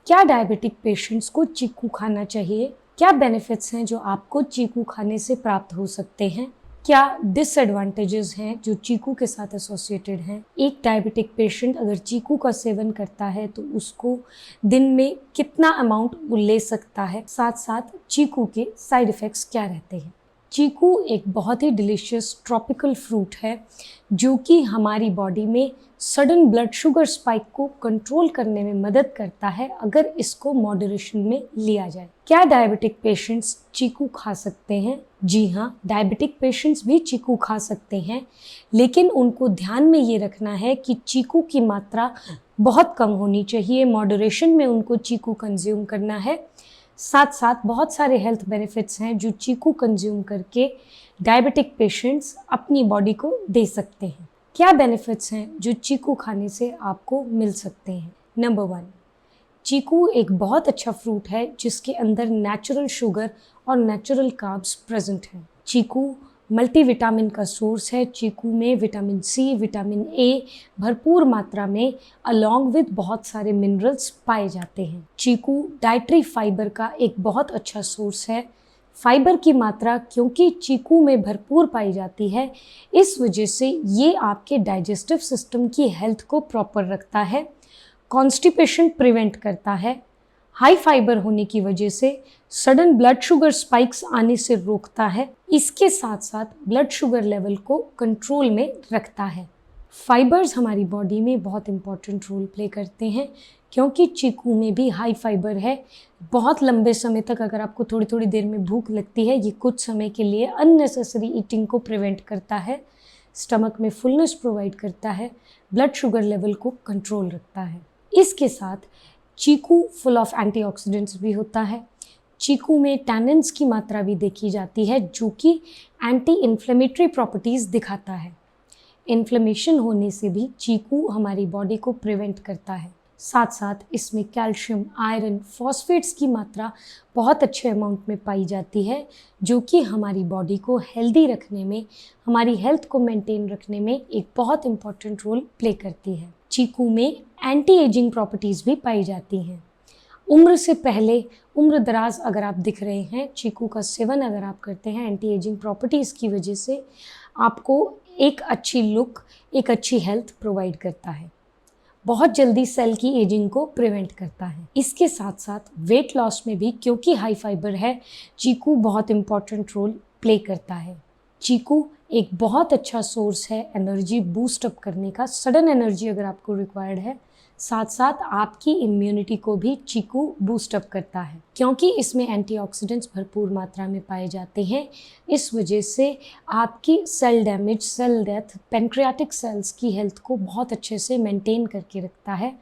क्या diabetic patients को चीकू खाना चाहिए? क्या बेनिफिट्स हैं जो आपको चीकू खाने से प्राप्त हो सकते हैं? क्या डिसएडवांटेजेस हैं जो चीकू के साथ एसोसिएटेड हैं? एक डायबिटिक पेशेंट अगर चीकू का सेवन करता है तो उसको दिन में कितना अमाउंट वो ले सकता है? साथ साथ चीकू के साइड इफ़ेक्ट्स क्या रहते हैं? चीकू एक बहुत ही डिलीशियस ट्रॉपिकल फ्रूट है जो कि हमारी बॉडी में सडन ब्लड शुगर स्पाइक को कंट्रोल करने में मदद करता है अगर इसको मॉडरेशन में लिया जाए। क्या डायबिटिक पेशेंट्स चीकू खा सकते हैं? जी हाँ, डायबिटिक पेशेंट्स भी चीकू खा सकते हैं, लेकिन उनको ध्यान में ये रखना है कि चीकू की मात्रा बहुत कम होनी चाहिए। मॉडरेशन में उनको चीकू कंज्यूम करना है। साथ साथ बहुत सारे हेल्थ बेनिफिट्स हैं जो चीकू कंज्यूम करके डायबिटिक पेशेंट्स अपनी बॉडी को दे सकते हैं। क्या बेनिफिट्स हैं जो चीकू खाने से आपको मिल सकते हैं? नंबर 1, चीकू एक बहुत अच्छा फ्रूट है जिसके अंदर नेचुरल शुगर और नेचुरल कार्ब्स प्रेजेंट हैं। चीकू मल्टीविटामिन का सोर्स है। चीकू में विटामिन सी, विटामिन ए भरपूर मात्रा में अलॉन्ग विद बहुत सारे मिनरल्स पाए जाते हैं। चीकू डाइटरी फाइबर का एक बहुत अच्छा सोर्स है। फाइबर की मात्रा क्योंकि चीकू में भरपूर पाई जाती है, इस वजह से ये आपके डाइजेस्टिव सिस्टम की हेल्थ को प्रॉपर रखता है, कॉन्स्टिपेशन प्रिवेंट करता है, हाई फाइबर होने की वजह से सडन ब्लड शुगर स्पाइक्स आने से रोकता है, इसके साथ साथ ब्लड शुगर लेवल को कंट्रोल में रखता है। फाइबर्स हमारी बॉडी में बहुत इंपॉर्टेंट रोल प्ले करते हैं क्योंकि चीकू में भी हाई फाइबर है। बहुत लंबे समय तक अगर आपको थोड़ी थोड़ी देर में भूख लगती है, ये कुछ समय के लिए अननेसेसरी ईटिंग को प्रिवेंट करता है, स्टमक में फुलनेस प्रोवाइड करता है, ब्लड शुगर लेवल को कंट्रोल रखता है। इसके साथ चीकू फुल ऑफ एंटीऑक्सीडेंट्स भी होता है। चीकू में टैनिन्स की मात्रा भी देखी जाती है जो कि एंटी इन्फ्लेमेटरी प्रॉपर्टीज़ दिखाता है। इन्फ्लेमेशन होने से भी चीकू हमारी बॉडी को प्रिवेंट करता है। साथ साथ इसमें कैल्शियम, आयरन, फॉस्फेट्स की मात्रा बहुत अच्छे अमाउंट में पाई जाती है जो कि हमारी बॉडी को हेल्दी रखने में, हमारी हेल्थ को मेंटेन रखने में एक बहुत इंपॉर्टेंट रोल प्ले करती है। चीकू में एंटी एजिंग प्रॉपर्टीज़ भी पाई जाती हैं। उम्र से पहले उम्र दराज अगर आप दिख रहे हैं, चीकू का सेवन अगर आप करते हैं, एंटी एजिंग प्रॉपर्टीज़ की वजह से आपको एक अच्छी लुक, एक अच्छी हेल्थ प्रोवाइड करता है, बहुत जल्दी सेल की एजिंग को प्रिवेंट करता है। इसके साथ साथ वेट लॉस में भी क्योंकि हाई फाइबर है, चीकू बहुत इंपॉर्टेंट रोल प्ले करता है। चीकू एक बहुत अच्छा सोर्स है एनर्जी बूस्ट अप करने का। सडन एनर्जी अगर आपको रिक्वायर्ड है, साथ साथ आपकी इम्यूनिटी को भी चीकू बूस्ट अप करता है क्योंकि इसमें एंटीऑक्सीडेंट्स भरपूर मात्रा में पाए जाते हैं। इस वजह से आपकी cell damage, cell death, pancreatic cells की हेल्थ को बहुत अच्छे से मेंटेन करके रखता है।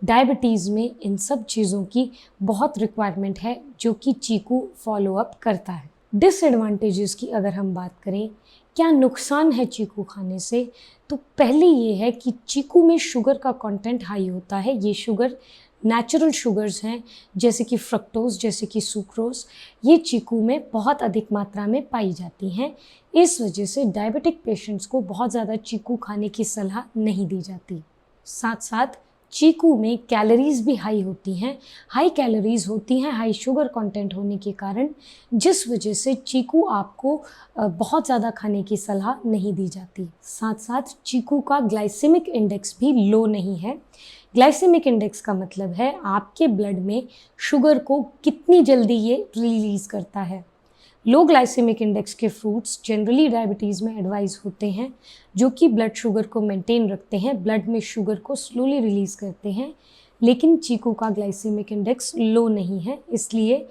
डायबिटीज़ में इन सब चीज़ों की बहुत रिक्वायरमेंट है जो कि चीकू फॉलो अप करता है। डिसएडवांटेजेस की अगर हम बात करें, क्या नुकसान है चीकू खाने से, तो पहले ये है कि चीकू में शुगर का कंटेंट हाई होता है। ये शुगर नेचुरल शुगर्स हैं जैसे कि फ्रक्टोज, जैसे कि सुक्रोज, ये चीकू में बहुत अधिक मात्रा में पाई जाती हैं। इस वजह से डायबिटिक पेशेंट्स को बहुत ज़्यादा चीकू खाने की सलाह नहीं दी जाती। साथ साथ चीकू में कैलोरीज भी हाई होती हैं, हाई कैलोरीज होती हैं हाई शुगर कंटेंट होने के कारण, जिस वजह से चीकू आपको बहुत ज़्यादा खाने की सलाह नहीं दी जाती। साथ साथ चीकू का ग्लाइसेमिक इंडेक्स भी लो नहीं है। ग्लाइसेमिक इंडेक्स का मतलब है आपके ब्लड में शुगर को कितनी जल्दी ये रिलीज़ करता है। लो ग्लाइसेमिक इंडेक्स के फ्रूट्स जनरली डायबिटीज़ में एडवाइस होते हैं जो कि ब्लड शुगर को मेंटेन रखते हैं, ब्लड में शुगर को स्लोली रिलीज़ करते हैं, लेकिन चीकू का ग्लाइसेमिक इंडेक्स लो नहीं है, इसलिए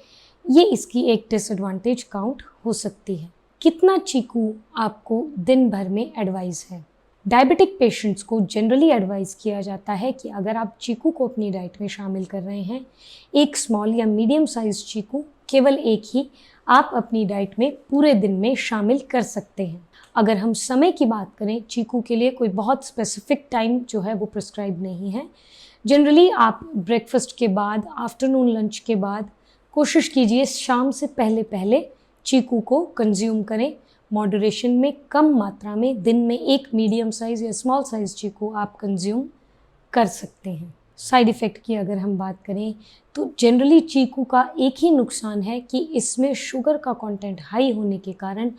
ये इसकी एक डिसएडवांटेज काउंट हो सकती है। कितना चीकू आपको दिन भर में एडवाइस है? डायबिटिक पेशेंट्स को जनरली एडवाइस किया जाता है कि अगर आप चीकू को अपनी डाइट में शामिल कर रहे हैं, एक स्मॉल या मीडियम साइज चीकू केवल एक ही आप अपनी डाइट में पूरे दिन में शामिल कर सकते हैं। अगर हम समय की बात करें, चीकू के लिए कोई बहुत स्पेसिफिक टाइम जो है वो प्रिस्क्राइब नहीं है। जनरली आप ब्रेकफास्ट के बाद, आफ्टरनून लंच के बाद कोशिश कीजिए शाम से पहले पहले चीकू को कंज्यूम करें। मॉडरेशन में, कम मात्रा में, दिन में एक मीडियम साइज़ या स्मॉल साइज़ चीकू आप कंज्यूम कर सकते हैं। साइड इफ़ेक्ट की अगर हम बात करें तो जनरली चीकू का एक ही नुकसान है कि इसमें शुगर का कंटेंट हाई होने के कारण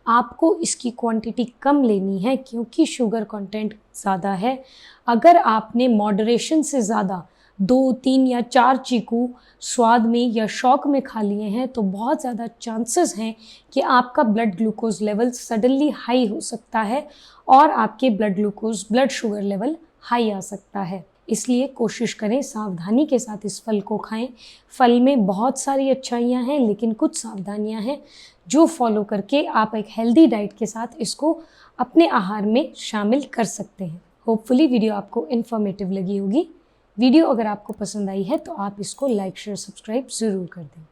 आपको इसकी क्वांटिटी कम लेनी है, क्योंकि शुगर कंटेंट ज़्यादा है। अगर आपने मॉडरेशन से ज़्यादा 2, 3 या 4 चीकू स्वाद में या शौक में खा लिए हैं तो बहुत ज़्यादा चांसेस हैं कि आपका blood glucose level suddenly high हो सकता है और आपके ब्लड शुगर लेवल हाई आ सकता है। इसलिए कोशिश करें सावधानी के साथ इस फल को खाएं। फल में बहुत सारी अच्छाइयाँ हैं, लेकिन कुछ सावधानियाँ हैं जो फॉलो करके आप एक हेल्दी डाइट के साथ इसको अपने आहार में शामिल कर सकते हैं। होपफुली वीडियो आपको इन्फॉर्मेटिव लगी होगी। वीडियो अगर आपको पसंद आई है तो आप इसको लाइक, शेयर, सब्सक्राइब ज़रूर कर दें।